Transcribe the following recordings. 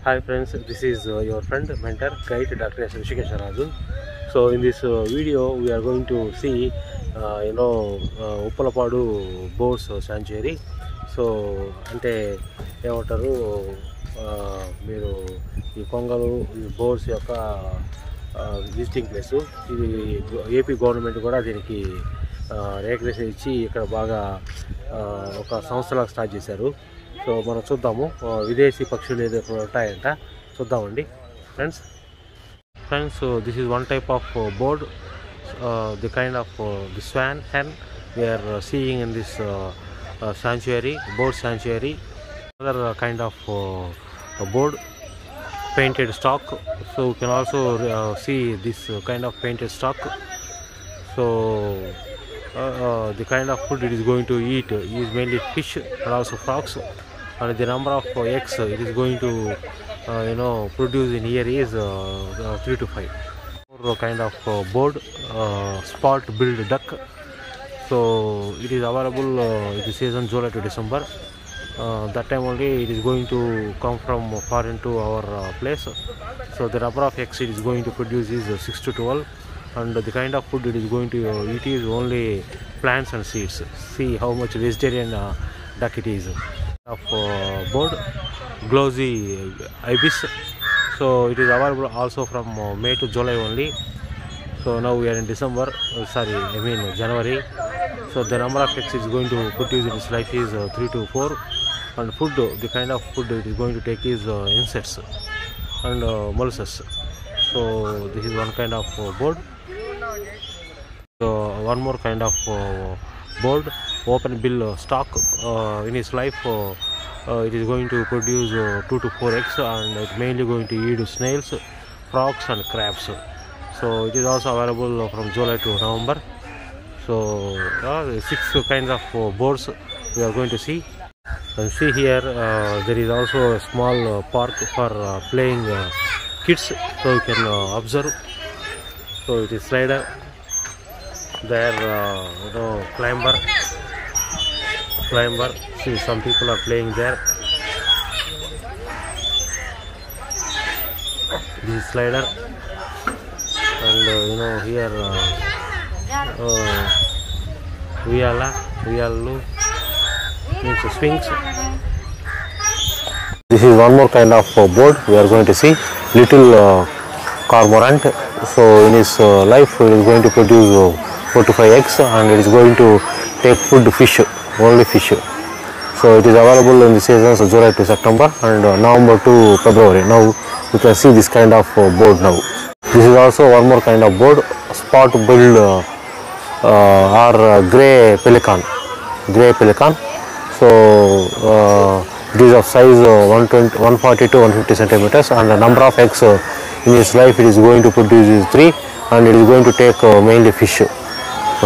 Hi friends, this is your friend, mentor, guide Dr. S. Raju. So in this video, we are going to see, Uppalapaadu Boars Sanctuary. So ante ఏమంటారు మీరు ఈ కొంగలు ఈ boards యొక్క visiting place ఇది AP government కూడా దీనికి రేకులేషన్ ఇచ్చి ఇక్కడ బాగా ఒక సంస్థలాగా స్టార్ట్ చేశారు. సో మనం చూద్దాము విదేశీ పక్షులు ఏదో ఉంటాయంట చూద్దామండి friends. So this is one type of bird, the kind of the swan hen we are seeing in this sanctuary, bird sanctuary. Another kind of bird, painted stock. So you can also see this kind of painted stock. So the kind of food it is going to eat is mainly fish and also frogs, and the number of eggs it is going to produce in year is 3 to 5. More kind of bird, spot billed duck. So it is available in the season July to December. That time only it is going to come from foreign to our place. So the number of eggs it is going to produce is 6 to 12, and the kind of food it is going to eat is only plants and seeds. See how much vegetarian duck it is. Of bird, glossy ibis. So it is available also from May to July only. So now we are in December, January. So the number of eggs is going to produce in its life is 3 to 4, and food, the kind of food it is going to take is insects and mollusks. So this is one kind of bird. So one more kind of bird, open bill stock. In its life it is going to produce 2 to 4 eggs, and it mainly going to eat snails, frogs and crabs. So it is also available from July to November. So 6 kinds of birds we are going to see. And see here there is also a small park for playing kids, so you can observe. So it is slider there, climber. See, some people are playing there. This is slider, and here Viallu means swings. This is one more kind of bird we are going to see, little cormorant. So in his life it is going to produce 4 to 5 eggs, and it is going to take food fish, only fish. So it is available in the seasons of July to September and November to February. Now you can see this kind of bird now. This is also one more kind of bird, spot billed or grey pelican. So it is of size 140 to 150 centimeters, and the number of eggs in its life it is going to produce is 3, and it is going to take mainly fish.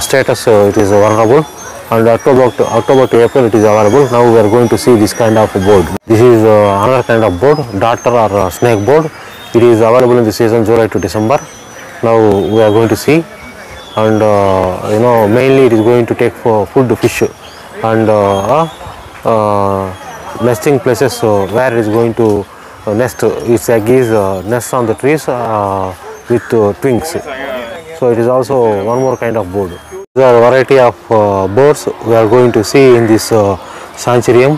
Status it is vulnerable, and October to April it is available. Now we are going to see this kind of bird. This is another kind of bird, darter or snake bird. It is available in the season July to December. Now we are going to see, and mainly it is going to take for food fish, and nesting places where it is going to nest. Its egg is nest on the trees with twins. So it is also one more kind of bird. There are a variety of birds we are going to see in this sanctuary.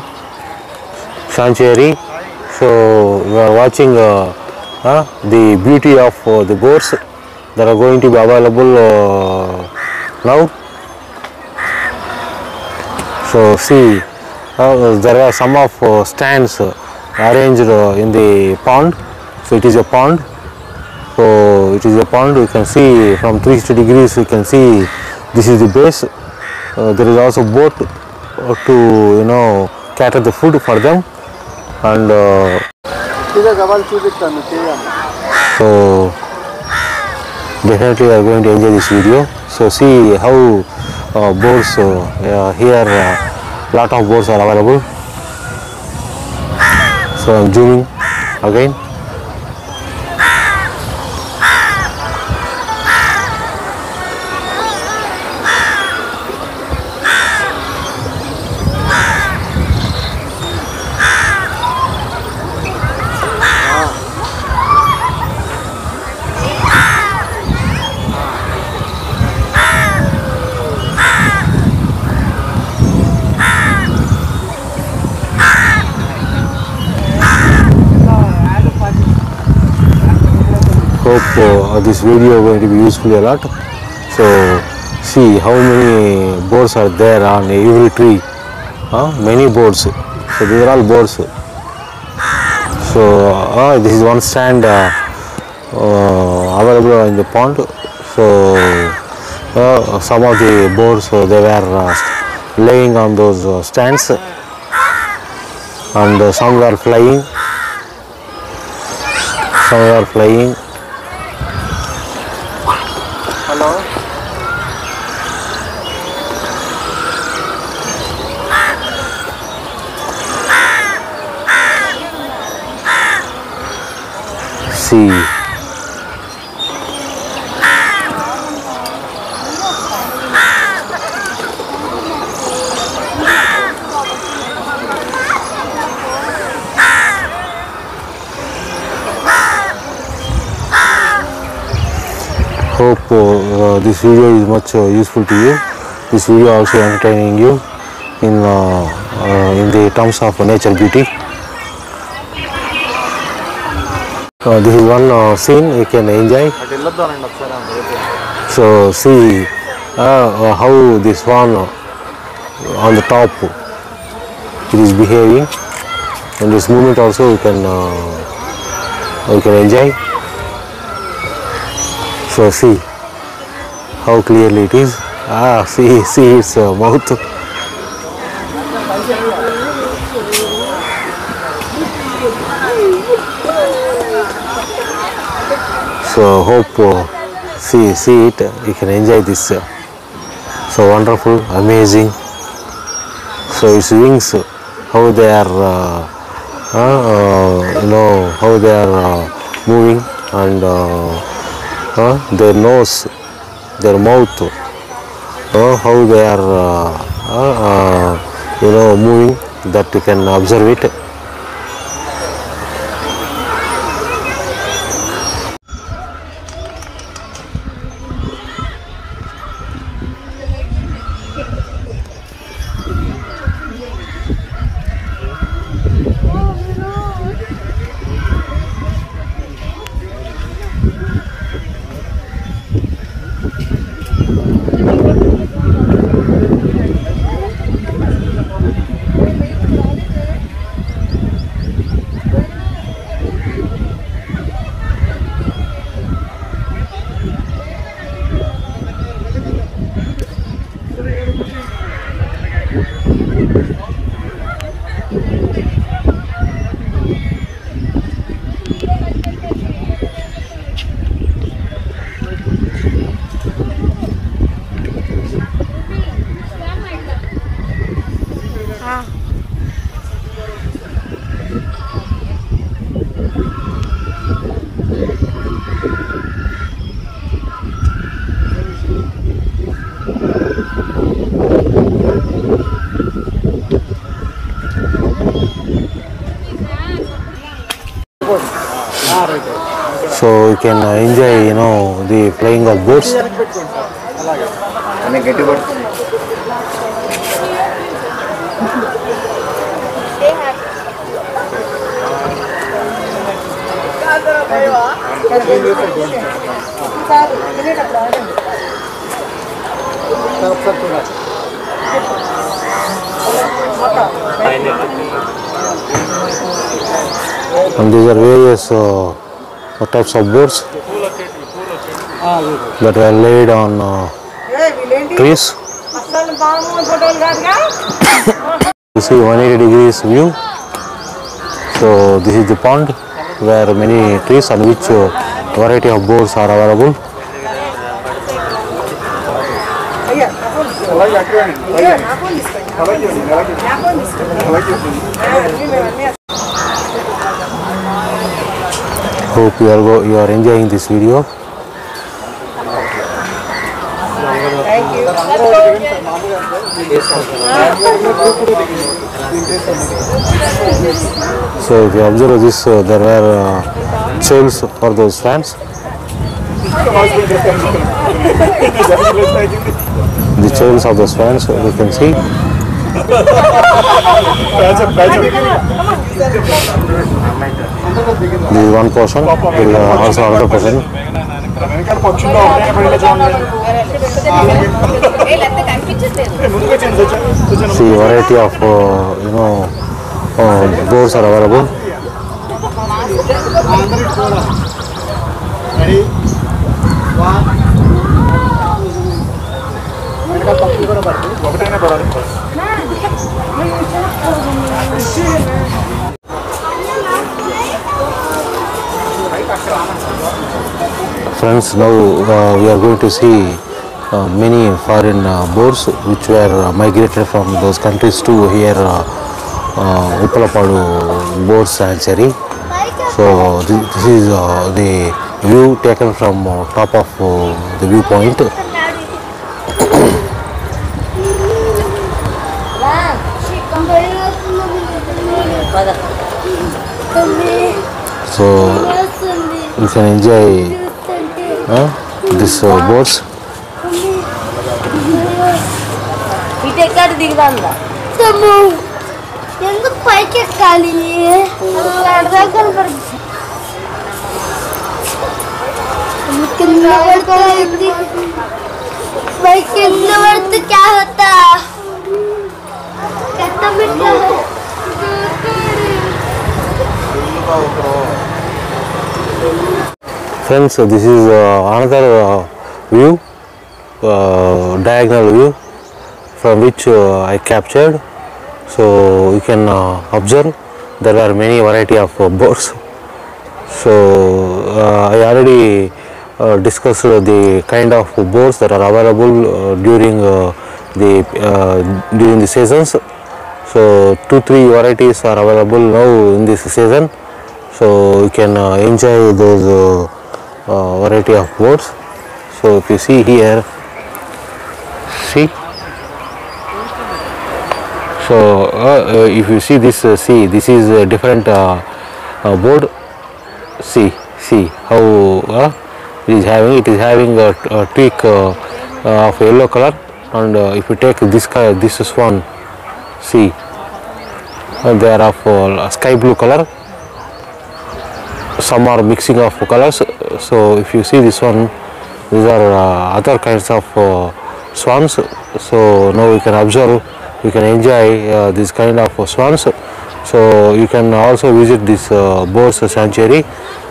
So we are watching the beauty of the birds that are going to be available now. So see, there are some of stands arranged in the pond. So it is a pond. You can see from 360 degrees. You can see this is the base. There is also boat to cater the food for them, and so definitely we are going to enjoy this video. So see how birds here. Lot of birds are available. So I am zooming again. Hope this video going to be useful a lot. So see how many boards are there on every tree. Many boards. So these are all boards. So this is one stand available in the pond. So some of the boards they were laying on those stands, and some were flying. Some were flying. Hello. See. Hope this video is much useful to you. This video also entertaining you in the terms of nature beauty. This is one scene you can enjoy. So see how this one on the top it is behaving, and this movement also you can enjoy. So see how clearly it is. See its mouth. So hope see it. You can enjoy this. So wonderful, amazing. So its wings, how they are, how they are moving, and their nose, their mouth, how they are moving, that you can observe it. So you can enjoy, the flying of birds. And these are various types of boards that were laid on trees. You see 180 degrees view. So this is the pond where many trees on which variety of boards are available. Hope you are enjoying this video. Thank you. So if you observe this, there were chains for those fans. The chains of those fans, you can see. This is one portion. There is also another portion. See, variety of boards are available. Ready? 1. Friends, now we are going to see many foreign boards which were migrated from those countries to here, Uppalapaadu board sanctuary. So this is the view taken from top of the viewpoint. So you can enjoy this boats. क्या होता Friends, this is another view, diagonal view from which I captured. So you can observe there are many variety of boats. So I already discussed the kind of boats that are available during the seasons. So 2-3 varieties are available now in this season. So you can enjoy those variety of boats. So if you see here, see. So if you see this, see, this is a different board. See how it is having a tweak of yellow color, and if you take this swan, see, they are of sky blue color. Some are mixing of colors. So if you see this one, these are other kinds of swans. So now you can observe, you can enjoy this kind of swans. So you can also visit this boards sanctuary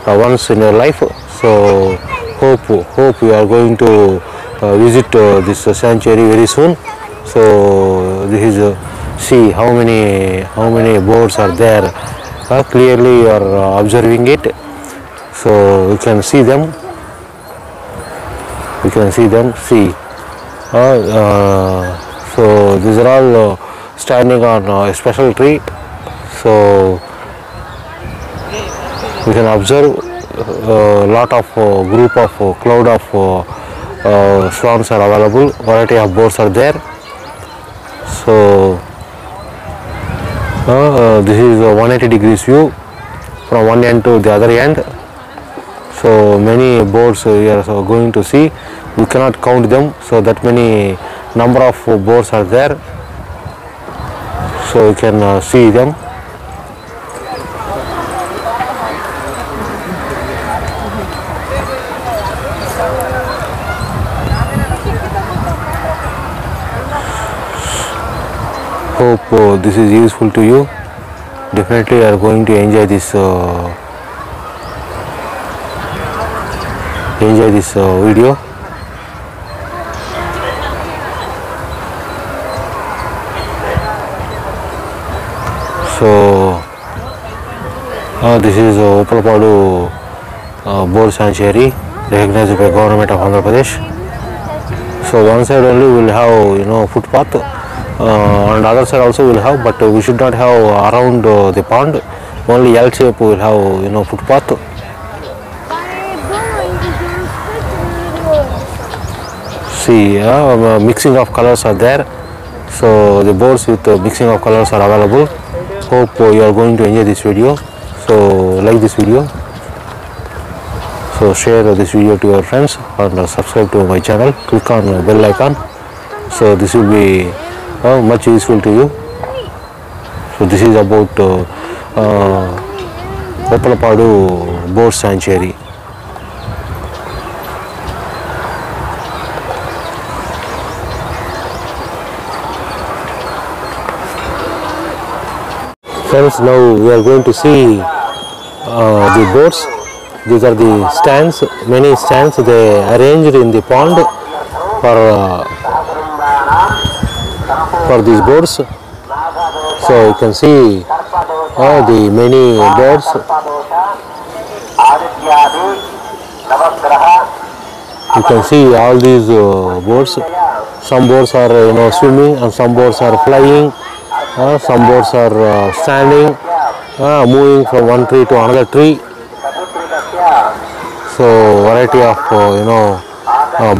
once in your life. So hope you are going to visit this sanctuary very soon. So this is see how many boards are there. Clearly you are observing it. So you can see them. See. So these are all standing on a special tree. So you can observe a lot of group of cloud of swans are available. Variety of boards are there. So this is a 180 degrees view from one end to the other end. So many boards we are going to see. We cannot count them. So that many number of boards are there. So you can see them. Hope this is useful to you. Definitely you are going to enjoy this video. So this is Uppalapaadu board sanctuary recognized by government of Andhra Pradesh. So one side only will have footpath, on the other side also will have, but we should not have around the pond. Only L shape will have footpath. See, mixing of colors are there. So the boards with mixing of colors are available. Hope you are going to enjoy this video. So like this video. So share this video to your friends and subscribe to my channel. Click on the bell icon. So this will be much useful to you. So this is about Uppalapaadu Bird Sanctuary. Friends, now we are going to see the boats. These are the stands, many stands they arranged in the pond for these boats. So you can see the many birds. You can see all these boats. Some boats are swimming, and some boats are flying. Some boats are standing, moving from one tree to another tree. So variety of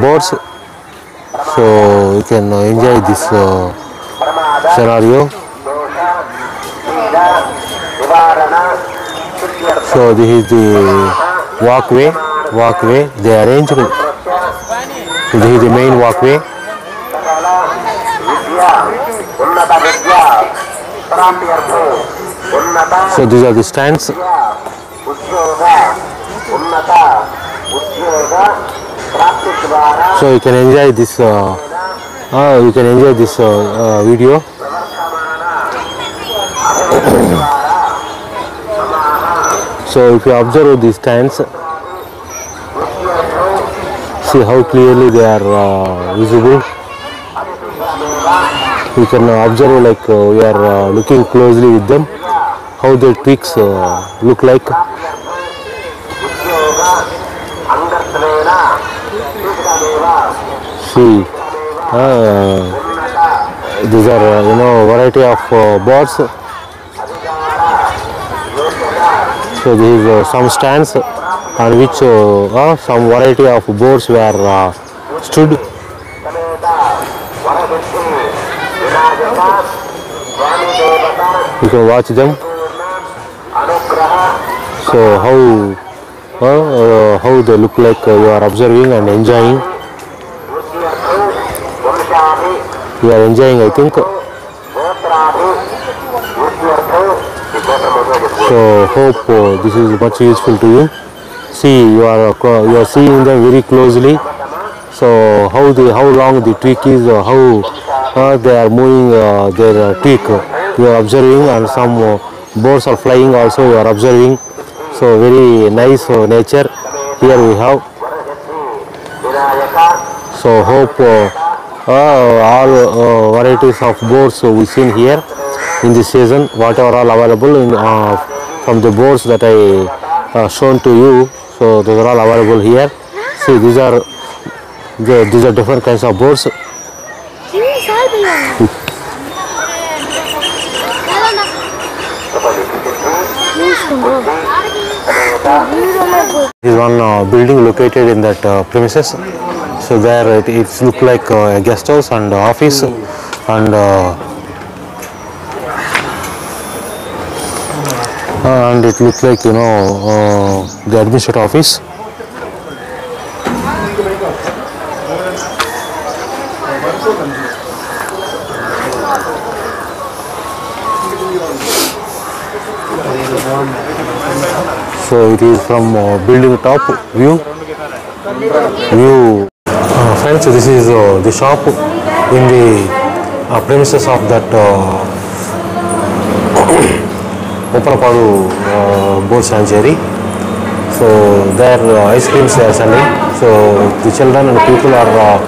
boats. So you can enjoy this scenario. So this is the walkway they arranged. So this is the main walkway. So these are the stands. So you can enjoy this. Video. So if you observe these stands, see how clearly they are visible. You can observe like we are looking closely with them, how the twigs look like. See, these are variety of birds. So these are some stands on which some variety of birds were stood. You can watch them. So how they look like, you are observing and enjoying. You are enjoying, I think. So hope this is much useful to you. See, you are seeing them very closely. So how long the twig is, how they are moving their twig. You are observing, and some birds are flying also. You are observing. So very nice nature here we have. So hope all varieties of birds we seen here in this season, whatever all available in, from the birds that I shown to you. So those are all available here. See, these are different kinds of birds. This is one building located in that premises. So there it looks like a guest house and office, and it looks like the administrative office. So it is from building top view. Friends, this is the shop in the premises of that Uppalapaadu Bird Sanctuary. So there ice creams they are selling. So the children and people are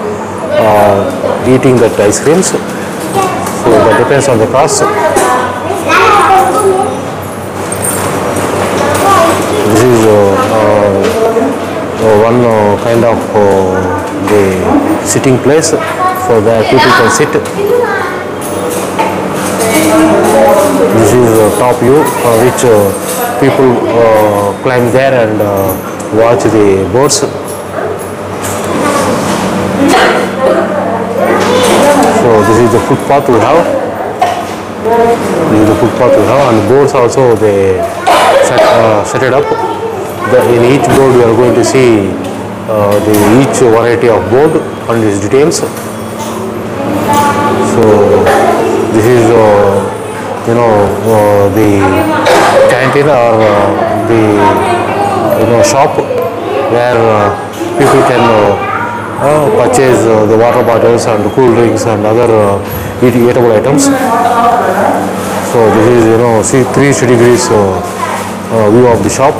eating that ice creams. So that depends on the cost. This is one kind of the sitting place, so that people can sit. This is a top view which people climb there and watch the birds. So this is the footpath we have. And boards also they set it up. In each board we are going to see each variety of board and its details. So this is the canteen or the shop where people can purchase the water bottles and cool drinks and other eatable items. So this is see 360 degrees view of the shop.